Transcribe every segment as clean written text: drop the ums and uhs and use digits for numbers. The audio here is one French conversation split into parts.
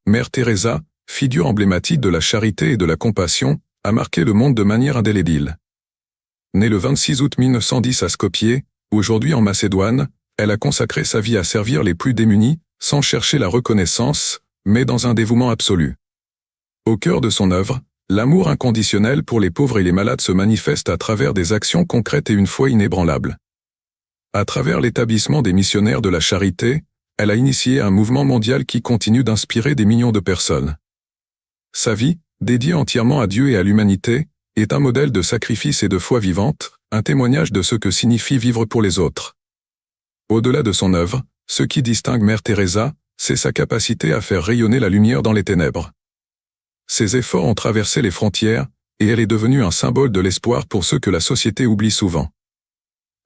Mère Teresa, figure emblématique de la charité et de la compassion, a marqué le monde de manière indélébile. Née le 26 août 1910 à Skopje, aujourd'hui en Macédoine, elle a consacré sa vie à servir les plus démunis, sans chercher la reconnaissance, mais dans un dévouement absolu. Au cœur de son œuvre, l'amour inconditionnel pour les pauvres et les malades se manifeste à travers des actions concrètes et une foi inébranlable. À travers l'établissement des missionnaires de la charité, elle a initié un mouvement mondial qui continue d'inspirer des millions de personnes. Sa vie, dédiée entièrement à Dieu et à l'humanité, est un modèle de sacrifice et de foi vivante, un témoignage de ce que signifie vivre pour les autres. Au-delà de son œuvre, ce qui distingue Mère Teresa, c'est sa capacité à faire rayonner la lumière dans les ténèbres. Ses efforts ont traversé les frontières, et elle est devenue un symbole de l'espoir pour ceux que la société oublie souvent.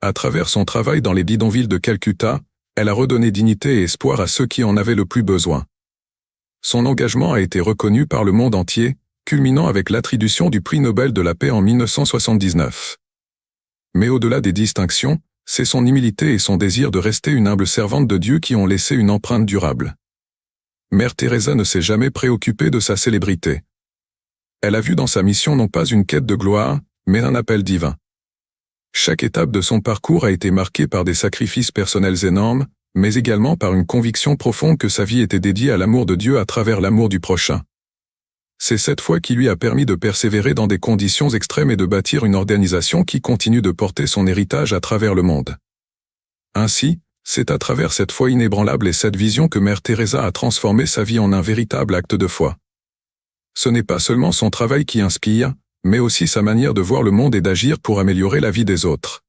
À travers son travail dans les bidonvilles de Calcutta, elle a redonné dignité et espoir à ceux qui en avaient le plus besoin. Son engagement a été reconnu par le monde entier, culminant avec l'attribution du prix Nobel de la paix en 1979. Mais au-delà des distinctions, c'est son humilité et son désir de rester une humble servante de Dieu qui ont laissé une empreinte durable. Mère Teresa ne s'est jamais préoccupée de sa célébrité. Elle a vu dans sa mission non pas une quête de gloire, mais un appel divin. Chaque étape de son parcours a été marquée par des sacrifices personnels énormes, mais également par une conviction profonde que sa vie était dédiée à l'amour de Dieu à travers l'amour du prochain. C'est cette foi qui lui a permis de persévérer dans des conditions extrêmes et de bâtir une organisation qui continue de porter son héritage à travers le monde. Ainsi, c'est à travers cette foi inébranlable et cette vision que Mère Teresa a transformé sa vie en un véritable acte de foi. Ce n'est pas seulement son travail qui inspire, mais aussi sa manière de voir le monde et d'agir pour améliorer la vie des autres.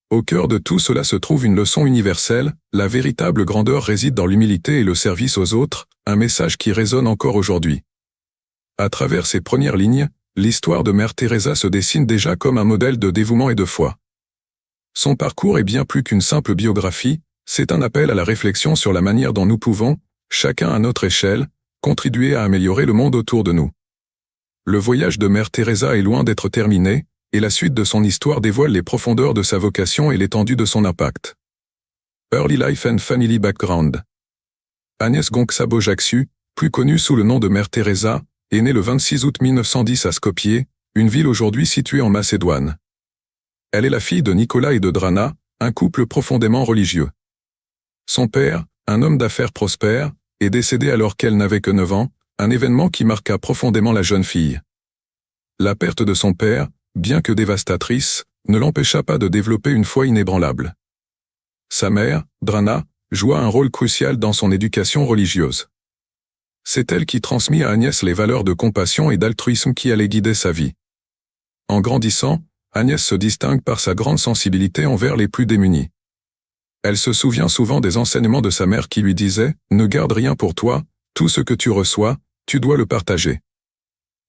Au cœur de tout cela se trouve une leçon universelle, la véritable grandeur réside dans l'humilité et le service aux autres, un message qui résonne encore aujourd'hui. À travers ces premières lignes, l'histoire de Mère Teresa se dessine déjà comme un modèle de dévouement et de foi. Son parcours est bien plus qu'une simple biographie, c'est un appel à la réflexion sur la manière dont nous pouvons, chacun à notre échelle, contribuer à améliorer le monde autour de nous. Le voyage de Mère Teresa est loin d'être terminé, et la suite de son histoire dévoile les profondeurs de sa vocation et l'étendue de son impact. Early Life and Family Background. Agnès Gonksabo-Jaksu, plus connue sous le nom de Mère Teresa, est née le 26 août 1910 à Skopje, une ville aujourd'hui située en Macédoine. Elle est la fille de Nicolas et de Drana, un couple profondément religieux. Son père, un homme d'affaires prospère, est décédé alors qu'elle n'avait que 9 ans, un événement qui marqua profondément la jeune fille. La perte de son père, bien que dévastatrice, ne l'empêcha pas de développer une foi inébranlable. Sa mère, Drana, joua un rôle crucial dans son éducation religieuse. C'est elle qui transmit à Agnès les valeurs de compassion et d'altruisme qui allaient guider sa vie. En grandissant, Agnès se distingue par sa grande sensibilité envers les plus démunis. Elle se souvient souvent des enseignements de sa mère qui lui disait « Ne garde rien pour toi, tout ce que tu reçois, tu dois le partager ».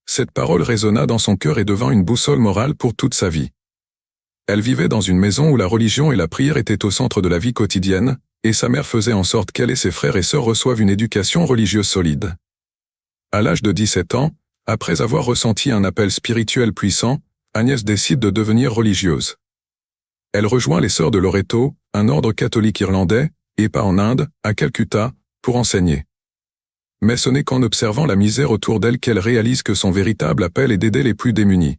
Cette parole résonna dans son cœur et devint une boussole morale pour toute sa vie. Elle vivait dans une maison où la religion et la prière étaient au centre de la vie quotidienne, et sa mère faisait en sorte qu'elle et ses frères et sœurs reçoivent une éducation religieuse solide. À l'âge de 17 ans, après avoir ressenti un appel spirituel puissant, Agnès décide de devenir religieuse. Elle rejoint les Sœurs de Loreto, un ordre catholique irlandais, et part en Inde, à Calcutta, pour enseigner. Mais ce n'est qu'en observant la misère autour d'elle qu'elle réalise que son véritable appel est d'aider les plus démunis.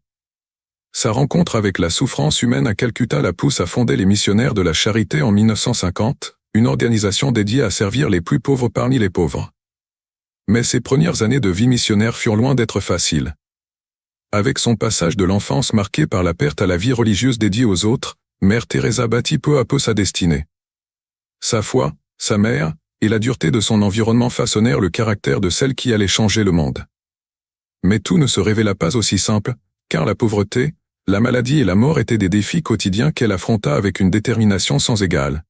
Sa rencontre avec la souffrance humaine à Calcutta la pousse à fonder les Missionnaires de la Charité en 1950, une organisation dédiée à servir les plus pauvres parmi les pauvres. Mais ses premières années de vie missionnaire furent loin d'être faciles. Avec son passage de l'enfance marqué par la perte à la vie religieuse dédiée aux autres, Mère Teresa bâtit peu à peu sa destinée. Sa foi, sa mère, et la dureté de son environnement façonnèrent le caractère de celle qui allait changer le monde. Mais tout ne se révéla pas aussi simple, car la pauvreté, la maladie et la mort étaient des défis quotidiens qu'elle affronta avec une détermination sans égale.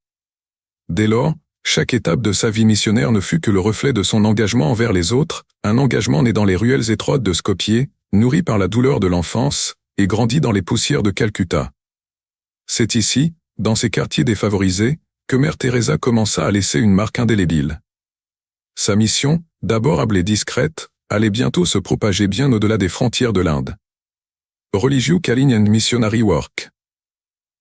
Dès lors, chaque étape de sa vie missionnaire ne fut que le reflet de son engagement envers les autres, un engagement né dans les ruelles étroites de Skopje, nourri par la douleur de l'enfance, et grandi dans les poussières de Calcutta. C'est ici, dans ces quartiers défavorisés, que Mère Teresa commença à laisser une marque indélébile. Sa mission, d'abord humble et discrète, allait bientôt se propager bien au-delà des frontières de l'Inde. Religious Calling and Missionary Work.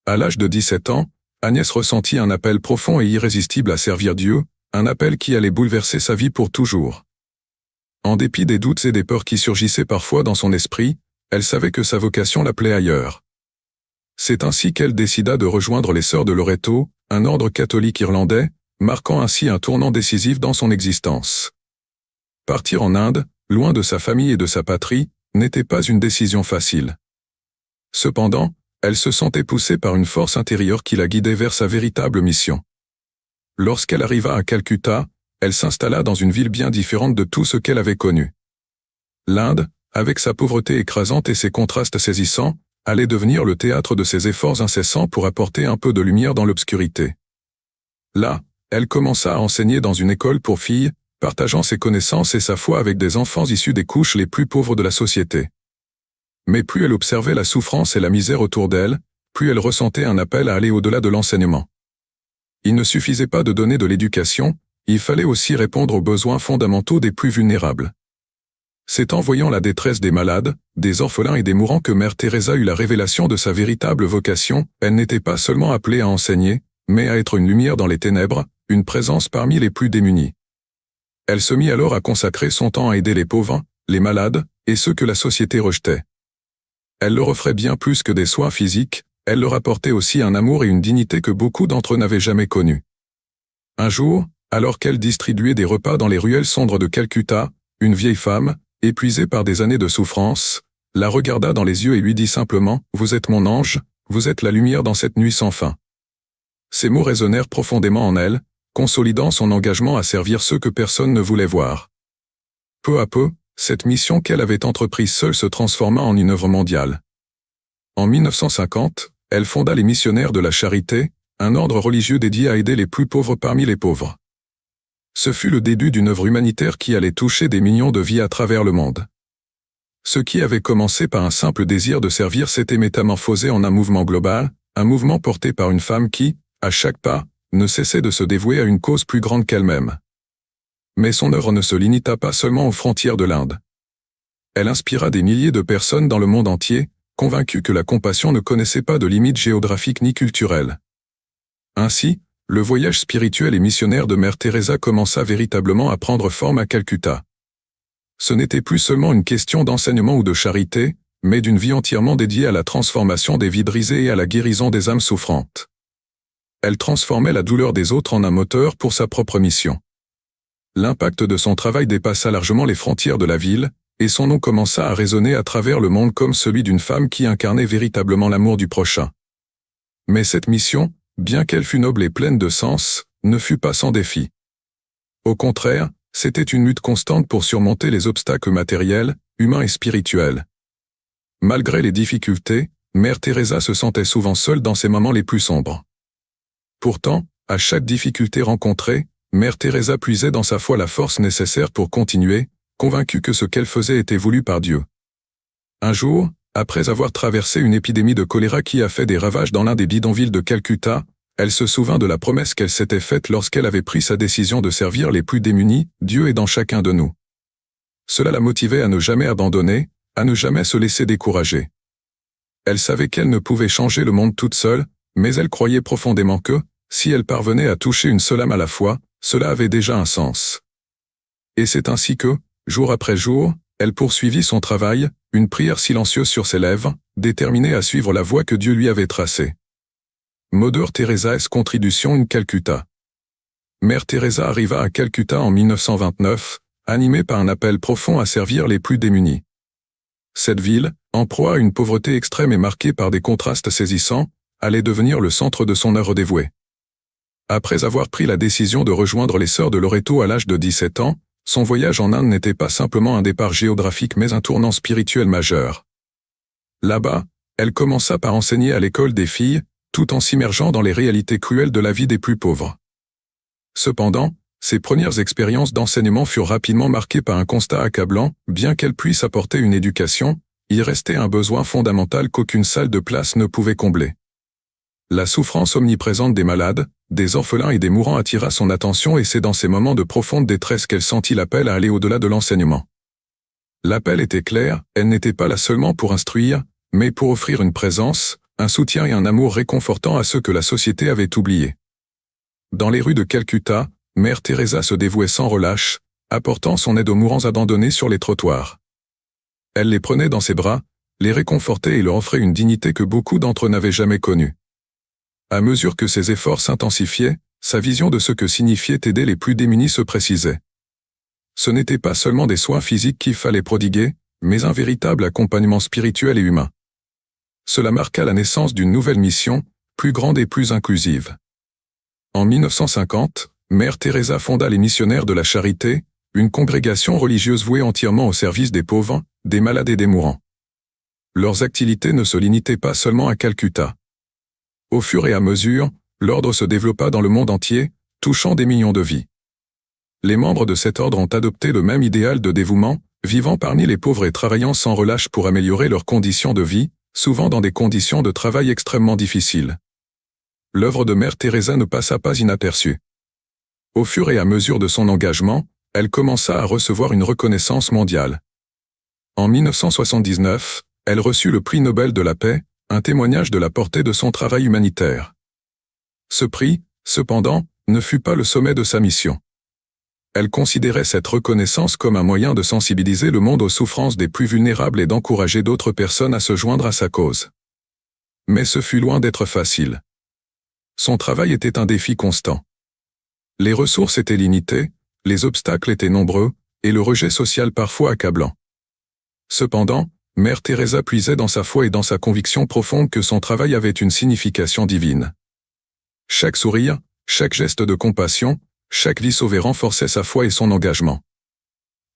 À l'âge de 17 ans, Agnès ressentit un appel profond et irrésistible à servir Dieu, un appel qui allait bouleverser sa vie pour toujours. En dépit des doutes et des peurs qui surgissaient parfois dans son esprit, elle savait que sa vocation l'appelait ailleurs. C'est ainsi qu'elle décida de rejoindre les Sœurs de Loreto, un ordre catholique irlandais, marquant ainsi un tournant décisif dans son existence. Partir en Inde, loin de sa famille et de sa patrie, n'était pas une décision facile. Cependant, elle se sentait poussée par une force intérieure qui la guidait vers sa véritable mission. Lorsqu'elle arriva à Calcutta, elle s'installa dans une ville bien différente de tout ce qu'elle avait connu. L'Inde, avec sa pauvreté écrasante et ses contrastes saisissants, allait devenir le théâtre de ses efforts incessants pour apporter un peu de lumière dans l'obscurité. Là, elle commença à enseigner dans une école pour filles, partageant ses connaissances et sa foi avec des enfants issus des couches les plus pauvres de la société. Mais plus elle observait la souffrance et la misère autour d'elle, plus elle ressentait un appel à aller au-delà de l'enseignement. Il ne suffisait pas de donner de l'éducation, il fallait aussi répondre aux besoins fondamentaux des plus vulnérables. C'est en voyant la détresse des malades, des orphelins et des mourants que Mère Teresa eut la révélation de sa véritable vocation. Elle n'était pas seulement appelée à enseigner, mais à être une lumière dans les ténèbres, une présence parmi les plus démunis. Elle se mit alors à consacrer son temps à aider les pauvres, les malades, et ceux que la société rejetait. Elle leur offrait bien plus que des soins physiques, elle leur apportait aussi un amour et une dignité que beaucoup d'entre eux n'avaient jamais connus. Un jour, alors qu'elle distribuait des repas dans les ruelles sombres de Calcutta, une vieille femme, épuisée par des années de souffrance, la regarda dans les yeux et lui dit simplement « Vous êtes mon ange, vous êtes la lumière dans cette nuit sans fin ». Ces mots résonnèrent profondément en elle, consolidant son engagement à servir ceux que personne ne voulait voir. Peu à peu, cette mission qu'elle avait entreprise seule se transforma en une œuvre mondiale. En 1950, elle fonda les Missionnaires de la Charité, un ordre religieux dédié à aider les plus pauvres parmi les pauvres. Ce fut le début d'une œuvre humanitaire qui allait toucher des millions de vies à travers le monde. Ce qui avait commencé par un simple désir de servir s'était métamorphosé en un mouvement global, un mouvement porté par une femme qui, à chaque pas, ne cessait de se dévouer à une cause plus grande qu'elle-même. Mais son œuvre ne se limita pas seulement aux frontières de l'Inde. Elle inspira des milliers de personnes dans le monde entier, convaincues que la compassion ne connaissait pas de limites géographiques ni culturelles. Ainsi, le voyage spirituel et missionnaire de Mère Teresa commença véritablement à prendre forme à Calcutta. Ce n'était plus seulement une question d'enseignement ou de charité, mais d'une vie entièrement dédiée à la transformation des vies brisées et à la guérison des âmes souffrantes. Elle transformait la douleur des autres en un moteur pour sa propre mission. L'impact de son travail dépassa largement les frontières de la ville, et son nom commença à résonner à travers le monde comme celui d'une femme qui incarnait véritablement l'amour du prochain. Mais cette mission, bien qu'elle fût noble et pleine de sens, ne fut pas sans défi. Au contraire, c'était une lutte constante pour surmonter les obstacles matériels, humains et spirituels. Malgré les difficultés, Mère Teresa se sentait souvent seule dans ses moments les plus sombres. Pourtant, à chaque difficulté rencontrée, Mère Teresa puisait dans sa foi la force nécessaire pour continuer, convaincue que ce qu'elle faisait était voulu par Dieu. Un jour, après avoir traversé une épidémie de choléra qui a fait des ravages dans l'un des bidonvilles de Calcutta, elle se souvint de la promesse qu'elle s'était faite lorsqu'elle avait pris sa décision de servir les plus démunis, Dieu est dans chacun de nous. Cela la motivait à ne jamais abandonner, à ne jamais se laisser décourager. Elle savait qu'elle ne pouvait changer le monde toute seule, mais elle croyait profondément que, si elle parvenait à toucher une seule âme à la fois, cela avait déjà un sens. Et c'est ainsi que, jour après jour, elle poursuivit son travail, une prière silencieuse sur ses lèvres, déterminée à suivre la voie que Dieu lui avait tracée. Mother Teresa's Contribution in Calcutta. Mère Teresa arriva à Calcutta en 1929, animée par un appel profond à servir les plus démunis. Cette ville, en proie à une pauvreté extrême et marquée par des contrastes saisissants, allait devenir le centre de son œuvre dévouée. Après avoir pris la décision de rejoindre les Sœurs de Loreto à l'âge de 17 ans, son voyage en Inde n'était pas simplement un départ géographique mais un tournant spirituel majeur. Là-bas, elle commença par enseigner à l'école des filles, tout en s'immergeant dans les réalités cruelles de la vie des plus pauvres. Cependant, ses premières expériences d'enseignement furent rapidement marquées par un constat accablant, bien qu'elle puisse apporter une éducation, il restait un besoin fondamental qu'aucune salle de place ne pouvait combler. La souffrance omniprésente des malades, des orphelins et des mourants attira son attention et c'est dans ces moments de profonde détresse qu'elle sentit l'appel à aller au-delà de l'enseignement. L'appel était clair, elle n'était pas là seulement pour instruire, mais pour offrir une présence, un soutien et un amour réconfortant à ceux que la société avait oubliés. Dans les rues de Calcutta, Mère Teresa se dévouait sans relâche, apportant son aide aux mourants abandonnés sur les trottoirs. Elle les prenait dans ses bras, les réconfortait et leur offrait une dignité que beaucoup d'entre eux n'avaient jamais connue. À mesure que ses efforts s'intensifiaient, sa vision de ce que signifiait aider les plus démunis se précisait. Ce n'était pas seulement des soins physiques qu'il fallait prodiguer, mais un véritable accompagnement spirituel et humain. Cela marqua la naissance d'une nouvelle mission, plus grande et plus inclusive. En 1950, Mère Teresa fonda les Missionnaires de la Charité, une congrégation religieuse vouée entièrement au service des pauvres, des malades et des mourants. Leurs activités ne se limitaient pas seulement à Calcutta. Au fur et à mesure, l'ordre se développa dans le monde entier, touchant des millions de vies. Les membres de cet ordre ont adopté le même idéal de dévouement, vivant parmi les pauvres et travaillant sans relâche pour améliorer leurs conditions de vie, souvent dans des conditions de travail extrêmement difficiles. L'œuvre de Mère Teresa ne passa pas inaperçue. Au fur et à mesure de son engagement, elle commença à recevoir une reconnaissance mondiale. En 1979, elle reçut le prix Nobel de la paix, un témoignage de la portée de son travail humanitaire. Ce prix, cependant, ne fut pas le sommet de sa mission. Elle considérait cette reconnaissance comme un moyen de sensibiliser le monde aux souffrances des plus vulnérables et d'encourager d'autres personnes à se joindre à sa cause. Mais ce fut loin d'être facile. Son travail était un défi constant. Les ressources étaient limitées, les obstacles étaient nombreux, et le rejet social parfois accablant. Cependant, Mère Teresa puisait dans sa foi et dans sa conviction profonde que son travail avait une signification divine. Chaque sourire, chaque geste de compassion, chaque vie sauvée renforçait sa foi et son engagement.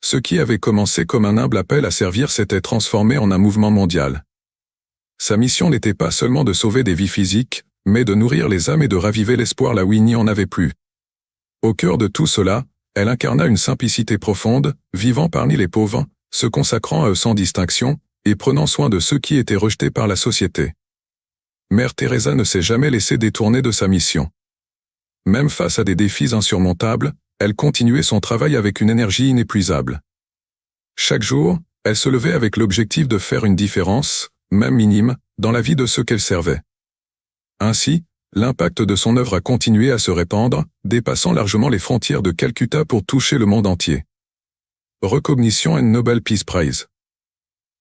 Ce qui avait commencé comme un humble appel à servir s'était transformé en un mouvement mondial. Sa mission n'était pas seulement de sauver des vies physiques, mais de nourrir les âmes et de raviver l'espoir là où il n'y en avait plus. Au cœur de tout cela, elle incarna une simplicité profonde, vivant parmi les pauvres, se consacrant à eux sans distinction, et prenant soin de ceux qui étaient rejetés par la société. Mère Teresa ne s'est jamais laissée détourner de sa mission. Même face à des défis insurmontables, elle continuait son travail avec une énergie inépuisable. Chaque jour, elle se levait avec l'objectif de faire une différence, même minime, dans la vie de ceux qu'elle servait. Ainsi, l'impact de son œuvre a continué à se répandre, dépassant largement les frontières de Calcutta pour toucher le monde entier. Recognition and Nobel Peace Prize.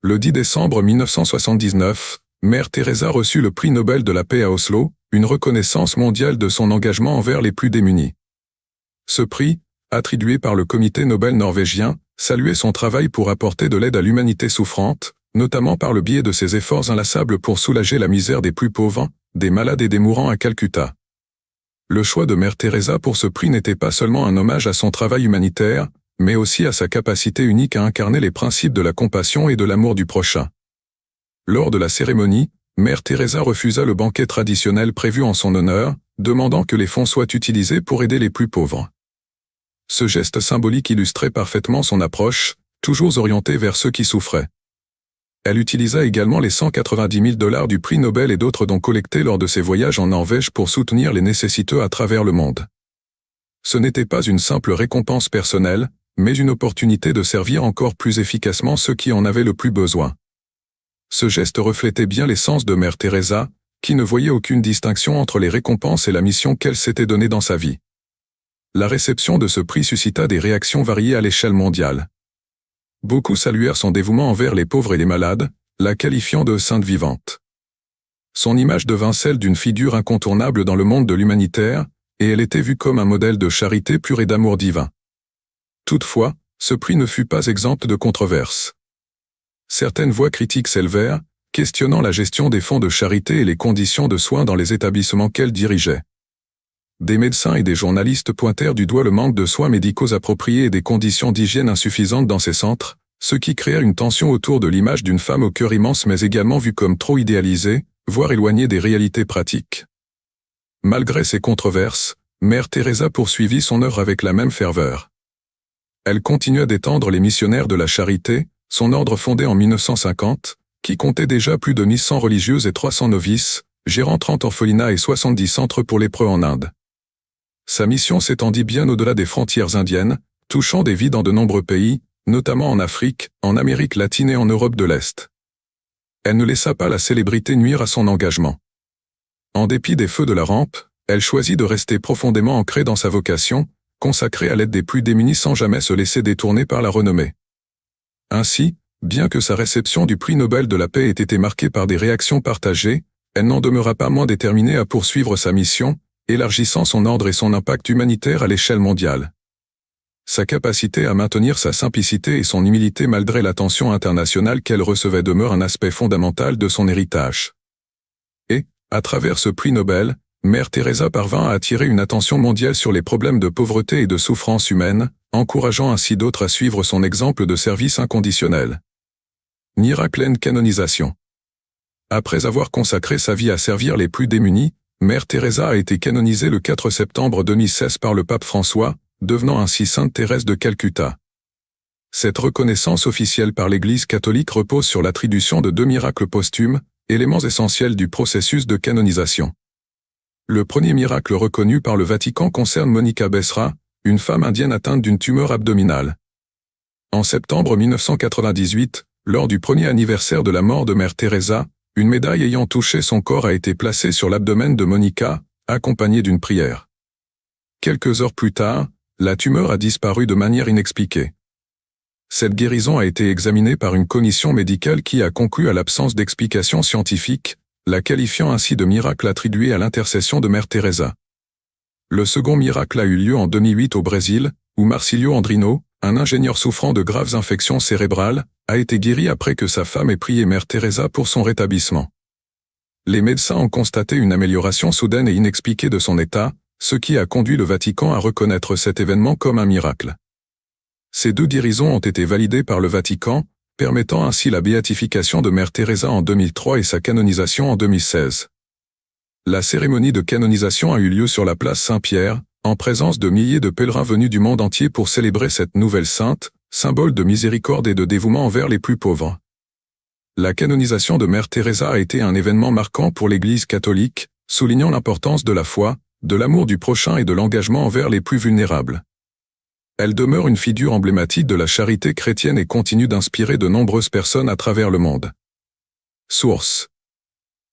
Le 10 décembre 1979, Mère Teresa reçut le prix Nobel de la paix à Oslo, une reconnaissance mondiale de son engagement envers les plus démunis. Ce prix, attribué par le comité Nobel norvégien, saluait son travail pour apporter de l'aide à l'humanité souffrante, notamment par le biais de ses efforts inlassables pour soulager la misère des plus pauvres, des malades et des mourants à Calcutta. Le choix de Mère Teresa pour ce prix n'était pas seulement un hommage à son travail humanitaire, mais aussi à sa capacité unique à incarner les principes de la compassion et de l'amour du prochain. Lors de la cérémonie, Mère Teresa refusa le banquet traditionnel prévu en son honneur, demandant que les fonds soient utilisés pour aider les plus pauvres. Ce geste symbolique illustrait parfaitement son approche, toujours orientée vers ceux qui souffraient. Elle utilisa également les $190 000 du prix Nobel et d'autres dons collectés lors de ses voyages en Norvège pour soutenir les nécessiteux à travers le monde. Ce n'était pas une simple récompense personnelle, mais une opportunité de servir encore plus efficacement ceux qui en avaient le plus besoin. Ce geste reflétait bien l'essence de Mère Teresa, qui ne voyait aucune distinction entre les récompenses et la mission qu'elle s'était donnée dans sa vie. La réception de ce prix suscita des réactions variées à l'échelle mondiale. Beaucoup saluèrent son dévouement envers les pauvres et les malades, la qualifiant de sainte vivante. Son image devint celle d'une figure incontournable dans le monde de l'humanitaire, et elle était vue comme un modèle de charité pure et d'amour divin. Toutefois, ce prix ne fut pas exempt de controverses. Certaines voix critiques s'élevèrent, questionnant la gestion des fonds de charité et les conditions de soins dans les établissements qu'elle dirigeait. Des médecins et des journalistes pointèrent du doigt le manque de soins médicaux appropriés et des conditions d'hygiène insuffisantes dans ces centres, ce qui créa une tension autour de l'image d'une femme au cœur immense mais également vue comme trop idéalisée, voire éloignée des réalités pratiques. Malgré ces controverses, Mère Teresa poursuivit son œuvre avec la même ferveur. Elle continua d'étendre les missionnaires de la charité, son ordre fondé en 1950, qui comptait déjà plus de 1100 religieuses et 300 novices, gérant 30 orphelinats et 70 centres pour lépreux en Inde. Sa mission s'étendit bien au-delà des frontières indiennes, touchant des vies dans de nombreux pays, notamment en Afrique, en Amérique latine et en Europe de l'Est. Elle ne laissa pas la célébrité nuire à son engagement. En dépit des feux de la rampe, elle choisit de rester profondément ancrée dans sa vocation, consacrée à l'aide des plus démunis sans jamais se laisser détourner par la renommée. Ainsi, bien que sa réception du prix Nobel de la paix ait été marquée par des réactions partagées, elle n'en demeura pas moins déterminée à poursuivre sa mission, élargissant son ordre et son impact humanitaire à l'échelle mondiale. Sa capacité à maintenir sa simplicité et son humilité malgré l'attention internationale qu'elle recevait demeure un aspect fondamental de son héritage. Et, à travers ce prix Nobel, Mère Teresa parvint à attirer une attention mondiale sur les problèmes de pauvreté et de souffrance humaine, encourageant ainsi d'autres à suivre son exemple de service inconditionnel. Miracle and canonisation. Après avoir consacré sa vie à servir les plus démunis, Mère Teresa a été canonisée le 4 septembre 2016 par le pape François, devenant ainsi Sainte Thérèse de Calcutta. Cette reconnaissance officielle par l'Église catholique repose sur l'attribution de 2 miracles posthumes, éléments essentiels du processus de canonisation. Le premier miracle reconnu par le Vatican concerne Monica Bessra, une femme indienne atteinte d'une tumeur abdominale. En septembre 1998, lors du premier anniversaire de la mort de Mère Teresa, une médaille ayant touché son corps a été placée sur l'abdomen de Monica, accompagnée d'une prière. Quelques heures plus tard, la tumeur a disparu de manière inexpliquée. Cette guérison a été examinée par une commission médicale qui a conclu à l'absence d'explication scientifique, la qualifiant ainsi de miracle attribué à l'intercession de Mère Teresa. Le second miracle a eu lieu en 2008 au Brésil, où Marcílio Andrino, un ingénieur souffrant de graves infections cérébrales, a été guéri après que sa femme ait prié Mère Teresa pour son rétablissement. Les médecins ont constaté une amélioration soudaine et inexpliquée de son état, ce qui a conduit le Vatican à reconnaître cet événement comme un miracle. Ces 2 guérisons ont été validées par le Vatican, permettant ainsi la béatification de Mère Teresa en 2003 et sa canonisation en 2016. La cérémonie de canonisation a eu lieu sur la place Saint-Pierre, en présence de milliers de pèlerins venus du monde entier pour célébrer cette nouvelle sainte, symbole de miséricorde et de dévouement envers les plus pauvres. La canonisation de Mère Teresa a été un événement marquant pour l'Église catholique, soulignant l'importance de la foi, de l'amour du prochain et de l'engagement envers les plus vulnérables. Elle demeure une figure emblématique de la charité chrétienne et continue d'inspirer de nombreuses personnes à travers le monde. Source.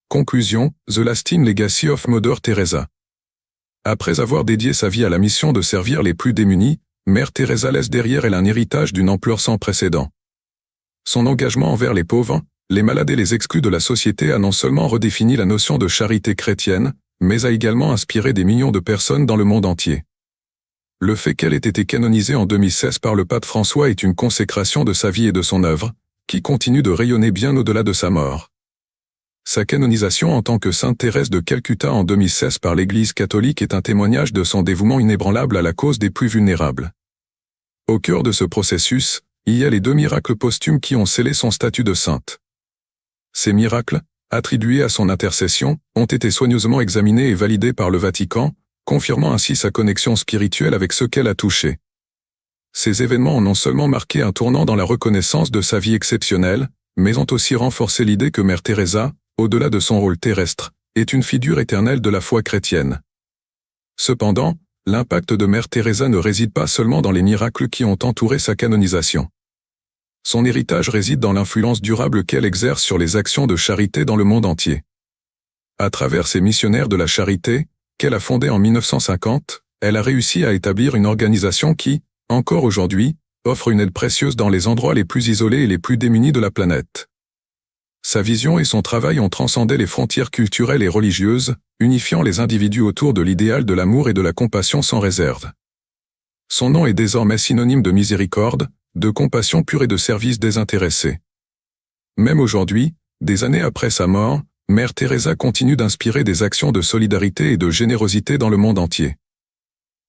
Conclusion, The Lasting Legacy of Mother Teresa. Après avoir dédié sa vie à la mission de servir les plus démunis, Mère Teresa laisse derrière elle un héritage d'une ampleur sans précédent. Son engagement envers les pauvres, les malades et les exclus de la société a non seulement redéfini la notion de charité chrétienne, mais a également inspiré des millions de personnes dans le monde entier. Le fait qu'elle ait été canonisée en 2016 par le pape François est une consécration de sa vie et de son œuvre, qui continue de rayonner bien au-delà de sa mort. Sa canonisation en tant que Sainte Thérèse de Calcutta en 2016 par l'Église catholique est un témoignage de son dévouement inébranlable à la cause des plus vulnérables. Au cœur de ce processus, il y a les 2 miracles posthumes qui ont scellé son statut de sainte. Ces miracles, attribués à son intercession, ont été soigneusement examinés et validés par le Vatican, confirmant ainsi sa connexion spirituelle avec ceux qu'elle a touchés. Ces événements ont non seulement marqué un tournant dans la reconnaissance de sa vie exceptionnelle, mais ont aussi renforcé l'idée que Mère Teresa, au-delà de son rôle terrestre, est une figure éternelle de la foi chrétienne. Cependant, l'impact de Mère Teresa ne réside pas seulement dans les miracles qui ont entouré sa canonisation. Son héritage réside dans l'influence durable qu'elle exerce sur les actions de charité dans le monde entier. À travers ses missionnaires de la charité, qu'elle a fondés en 1950, elle a réussi à établir une organisation qui, encore aujourd'hui, offre une aide précieuse dans les endroits les plus isolés et les plus démunis de la planète. Sa vision et son travail ont transcendé les frontières culturelles et religieuses, unifiant les individus autour de l'idéal de l'amour et de la compassion sans réserve. Son nom est désormais synonyme de miséricorde, de compassion pure et de service désintéressé. Même aujourd'hui, des années après sa mort, Mère Teresa continue d'inspirer des actions de solidarité et de générosité dans le monde entier.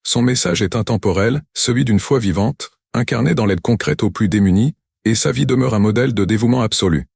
Son message est intemporel, celui d'une foi vivante, incarnée dans l'aide concrète aux plus démunis, et sa vie demeure un modèle de dévouement absolu.